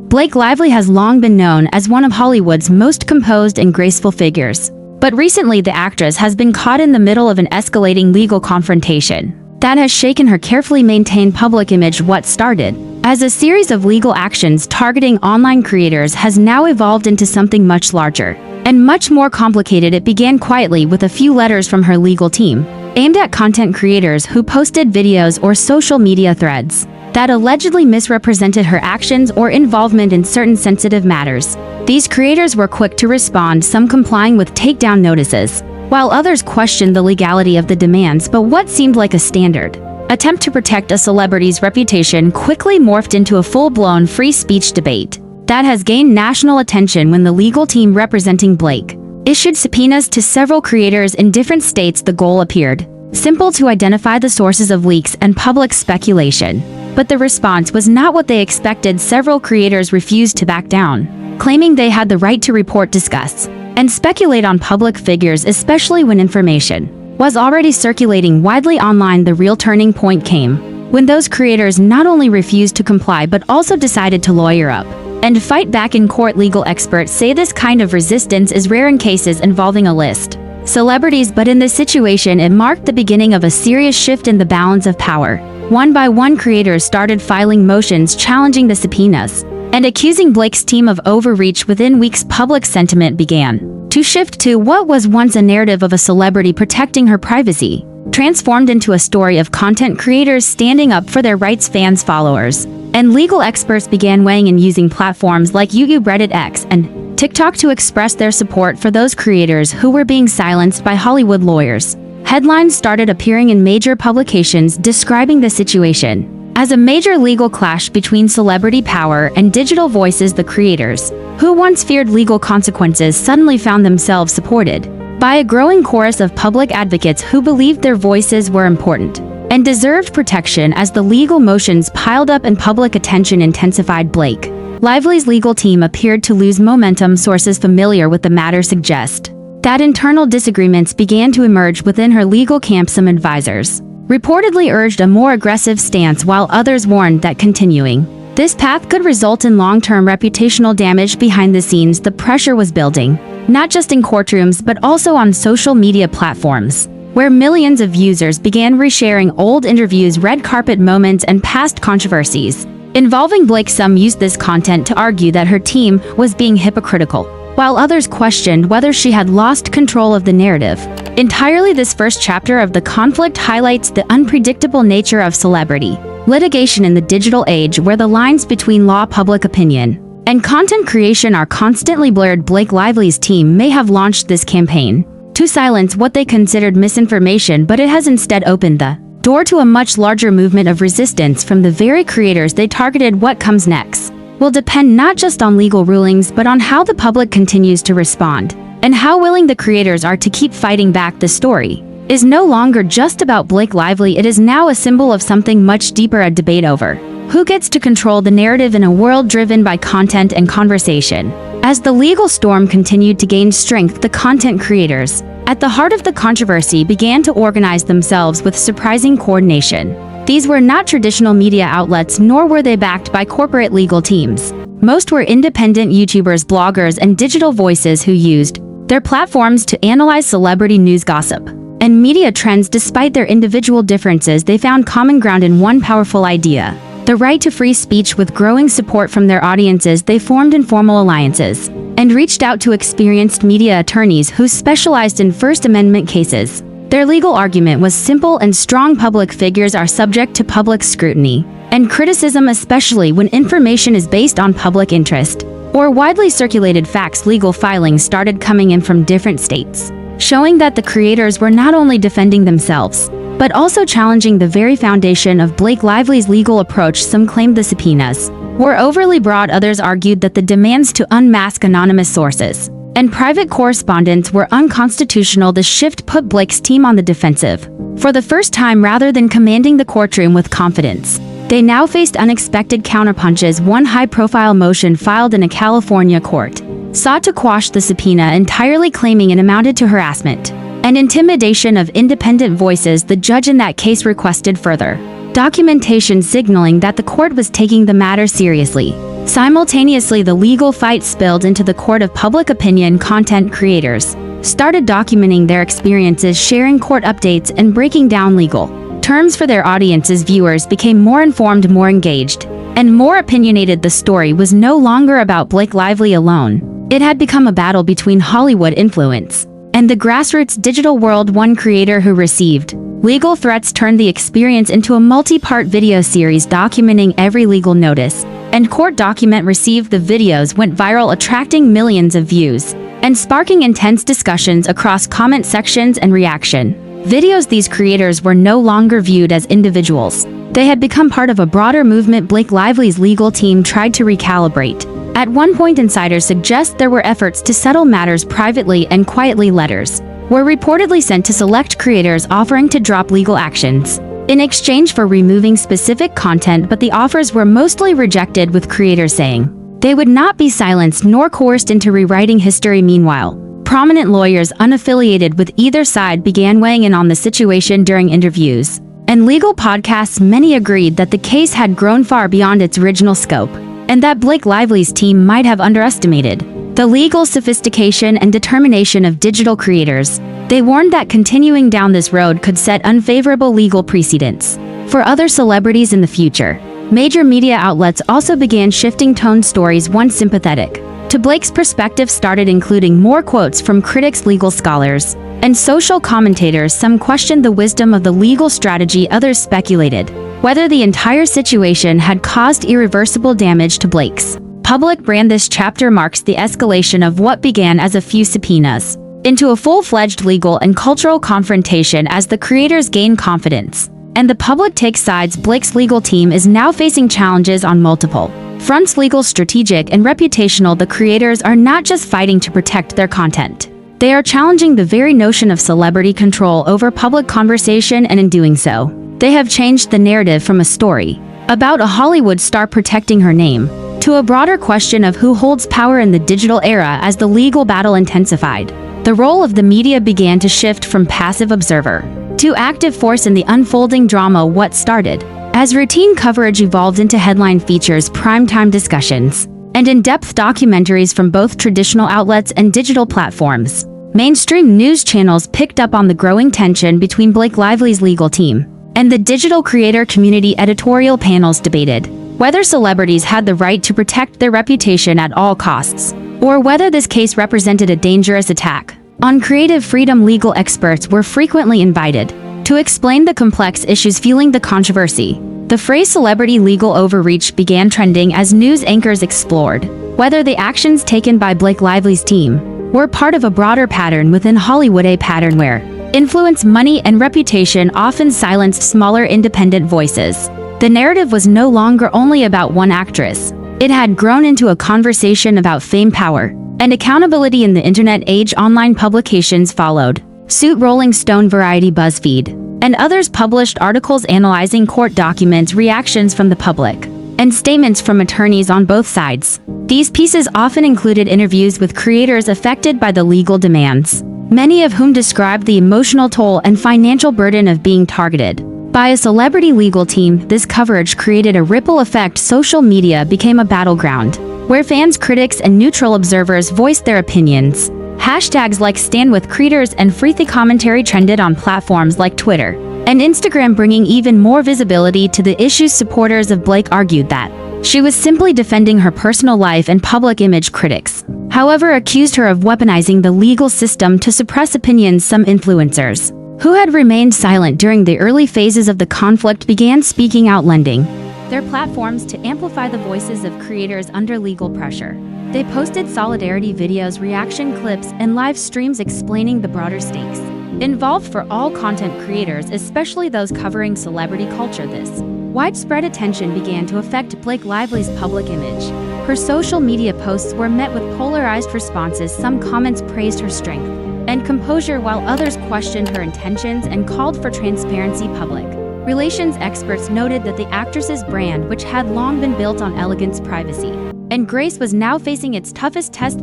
Blake Lively has long been known as one of Hollywood's most composed and graceful figures. But recently the actress has been caught in the middle of an escalating legal confrontation that has shaken her carefully maintained public image. What started as a series of legal actions targeting online creators has now evolved into something much larger and much more complicated. It began quietly with a few letters from her legal team, aimed at content creators who posted videos or social media threads that allegedly misrepresented her actions or involvement in certain sensitive matters. These creators were quick to respond, some complying with takedown notices, while others questioned the legality of the demands. But what seemed like a standard attempt to protect a celebrity's reputation quickly morphed into a full-blown free speech debate that has gained national attention when the legal team representing Blake issued subpoenas to several creators in different states. The goal appeared simple: to identify the sources of leaks and public speculation. But the response was not what they expected. Several creators refused to back down, claiming they had the right to report, discuss, and speculate on public figures, especially when information was already circulating widely online. The real turning point came when those creators not only refused to comply but also decided to lawyer up and fight back in court. Legal experts say this kind of resistance is rare in cases involving a list celebrities, but in this situation it marked the beginning of a serious shift in the balance of power. One by one, creators started filing motions challenging the subpoenas and accusing Blake's team of overreach. Within weeks, public sentiment began to shift to what was once a narrative of a celebrity protecting her privacy, transformed into a story of content creators standing up for their rights. Fans, followers, and legal experts began weighing in, using platforms like YouTube, Reddit, X, and TikTok to express their support for those creators who were being silenced by Hollywood lawyers. Headlines started appearing in major publications describing the situation as a major legal clash between celebrity power and digital voices. The creators, who once feared legal consequences, suddenly found themselves supported by a growing chorus of public advocates who believed their voices were important and deserved protection. As the legal motions piled up and public attention intensified, Blake Lively's legal team appeared to lose momentum. Sources familiar with the matter suggest that internal disagreements began to emerge within her legal camp. Some advisors reportedly urged a more aggressive stance, while others warned that continuing this path could result in long-term reputational damage. Behind the scenes, the pressure was building, not just in courtrooms but also on social media platforms, where millions of users began resharing old interviews, red carpet moments, and past controversies involving Blake. Some used this content to argue that her team was being hypocritical, while others questioned whether she had lost control of the narrative entirely. This first chapter of the conflict highlights the unpredictable nature of celebrity litigation in the digital age, where the lines between law, public opinion, and content creation are constantly blurred. Blake Lively's team may have launched this campaign to silence what they considered misinformation, but it has instead opened the door to a much larger movement of resistance from the very creators they targeted. What comes next will depend not just on legal rulings but on how the public continues to respond and how willing the creators are to keep fighting back. The story is no longer just about Blake Lively. It is now a symbol of something much deeper, a debate over who gets to control the narrative in a world driven by content and conversation. As the legal storm continued to gain strength, the content creators at the heart of the controversy began to organize themselves with surprising coordination. These were not traditional media outlets, nor were they backed by corporate legal teams. Most were independent YouTubers, bloggers, and digital voices who used their platforms to analyze celebrity news, gossip, and media trends. Despite their individual differences, they found common ground in one powerful idea: the right to free speech. With growing support from their audiences, they formed informal alliances and reached out to experienced media attorneys who specialized in First Amendment cases. Their legal argument was simple and strong: public figures are subject to public scrutiny and criticism, especially when information is based on public interest or widely circulated facts. Legal filings started coming in from different states, showing that the creators were not only defending themselves but also challenging the very foundation of Blake Lively's legal approach. Some claimed the subpoenas were overly broad, others argued that the demands to unmask anonymous sources and private correspondence were unconstitutional. The shift put Blake's team on the defensive. For the first time, rather than commanding the courtroom with confidence, they now faced unexpected counterpunches. One high-profile motion filed in a California court sought to quash the subpoena entirely, claiming it amounted to harassment and intimidation of independent voices. The judge in that case requested further documentation, signaling that the court was taking the matter seriously. Simultaneously, the legal fight spilled into the court of public opinion. Content creators started documenting their experiences, sharing court updates, and breaking down legal terms for their audiences. Viewers became more informed, more engaged, and more opinionated. The story was no longer about Blake Lively alone. It had become a battle between Hollywood influence and the grassroots digital world. One creator who received legal threats turned the experience into a multi-part video series documenting every legal notice and court document received. The videos went viral, attracting millions of views and sparking intense discussions across comment sections and reaction videos. These creators were no longer viewed as individuals. They had become part of a broader movement. Blake Lively's legal team tried to recalibrate. At one point, insiders suggest there were efforts to settle matters privately and quietly. Letters were reportedly sent to select creators offering to drop legal actions in exchange for removing specific content, but the offers were mostly rejected, with creators saying they would not be silenced nor coerced into rewriting history. Meanwhile, prominent lawyers unaffiliated with either side began weighing in on the situation during interviews and legal podcasts. Many agreed that the case had grown far beyond its original scope, and that Blake Lively's team might have underestimated the legal sophistication and determination of digital creators. They warned that continuing down this road could set unfavorable legal precedents for other celebrities in the future. Major media outlets also began shifting tone. Stories once sympathetic to Blake's perspective started including more quotes from critics, legal scholars, and social commentators. Some questioned the wisdom of the legal strategy. Others speculated whether the entire situation had caused irreversible damage to Blake's public brand. This chapter marks the escalation of what began as a few subpoenas into a full-fledged legal and cultural confrontation as the creators gain confidence and the public takes sides. Blake's legal team is now facing challenges on multiple fronts: legal, strategic, and reputational. The creators are not just fighting to protect their content. They are challenging the very notion of celebrity control over public conversation, and in doing so, they have changed the narrative from a story about a Hollywood star protecting her name to a broader question of who holds power in the digital era. As the legal battle intensified, the role of the media began to shift from passive observer to active force in the unfolding drama. What started as routine coverage evolved into headline features, primetime discussions, and in-depth documentaries from both traditional outlets and digital platforms. Mainstream news channels picked up on the growing tension between Blake Lively's legal team and the digital creator community. Editorial panels debated whether celebrities had the right to protect their reputation at all costs, or whether this case represented a dangerous attack on creative freedom. Legal experts were frequently invited to explain the complex issues fueling the controversy. The phrase celebrity legal overreach began trending as news anchors explored whether the actions taken by Blake Lively's team were part of a broader pattern within Hollywood, a pattern where influence, money, and reputation often silenced smaller independent voices. The narrative was no longer only about one actress. It had grown into a conversation about fame, power, and accountability in the internet age. Online publications followed suit. Rolling Stone, Variety, BuzzFeed, and others published articles analyzing court documents, reactions from the public, and statements from attorneys on both sides. These pieces often included interviews with creators affected by the legal demands, many of whom described the emotional toll and financial burden of being targeted by a celebrity legal team. This coverage created a ripple effect. Social media became a battleground where fans, critics, and neutral observers voiced their opinions. Hashtags like #StandWithCreators and frothy commentary trended on platforms like Twitter and Instagram, bringing even more visibility to the issues. Supporters of Blake argued that she was simply defending her personal life and public image. Critics, however, accused her of weaponizing the legal system to suppress opinions. Some influencers who had remained silent during the early phases of the conflict began speaking out, lending their platforms to amplify the voices of creators under legal pressure. They posted solidarity videos, reaction clips, and live streams explaining the broader stakes involved for all content creators, especially those covering celebrity culture. This widespread attention began to affect Blake Lively's public image. Her social media posts were met with polarized responses. Some comments praised her strength and composure, while others questioned her intentions and called for transparency. Public relations experts noted that the actress's brand, which had long been built on elegance, privacy, and grace, was now facing its toughest test.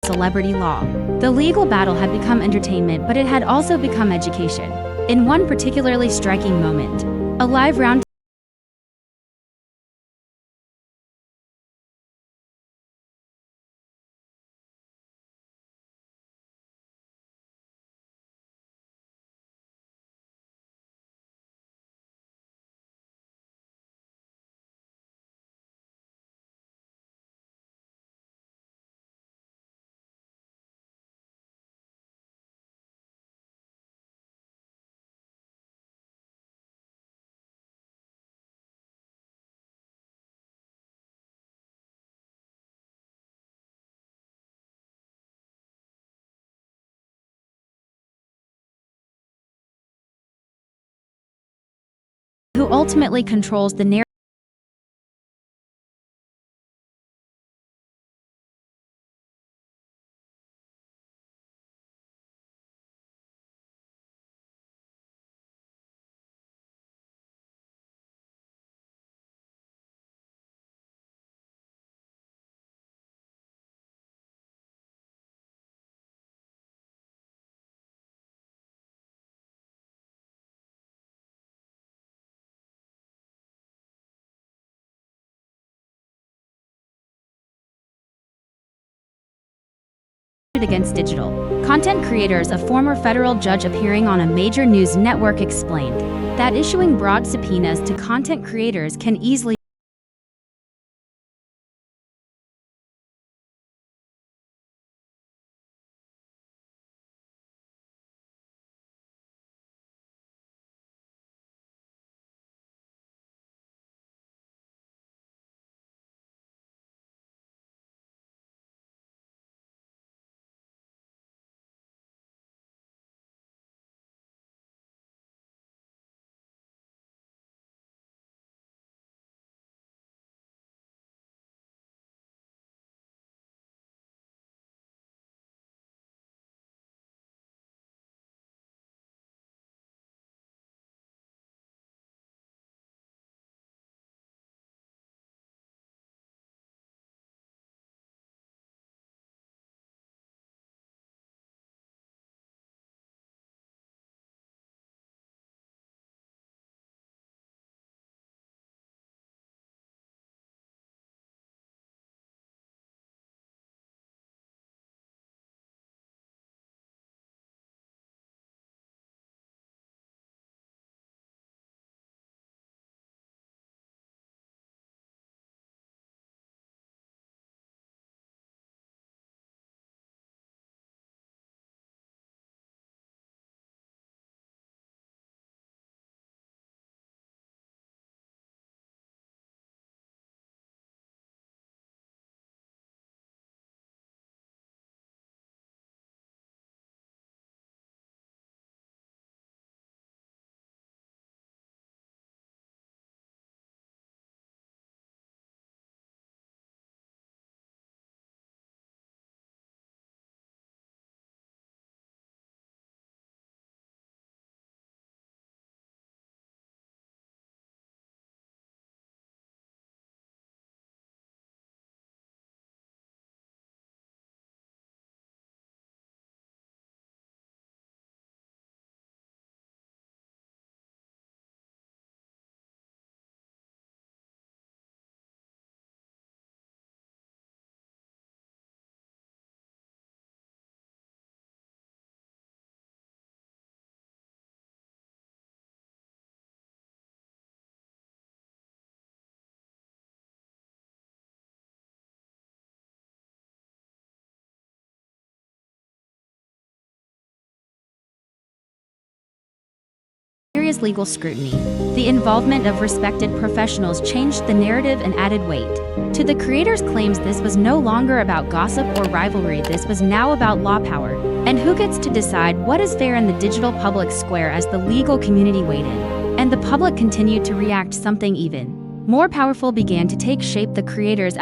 celebrity law. The legal battle had become entertainment, but it had also become education. In one particularly striking moment, a live round who ultimately controls the narrative against digital content creators. A former federal judge appearing on a major news network explained that issuing broad subpoenas to content creators can easily serious legal scrutiny. The involvement of respected professionals changed the narrative and added weight to the creators' claims. This was no longer about gossip or rivalry. This was now about law power and who gets to decide what is fair in the digital public square. As the legal community waited and the public continued to react, something even more powerful began to take shape. The creators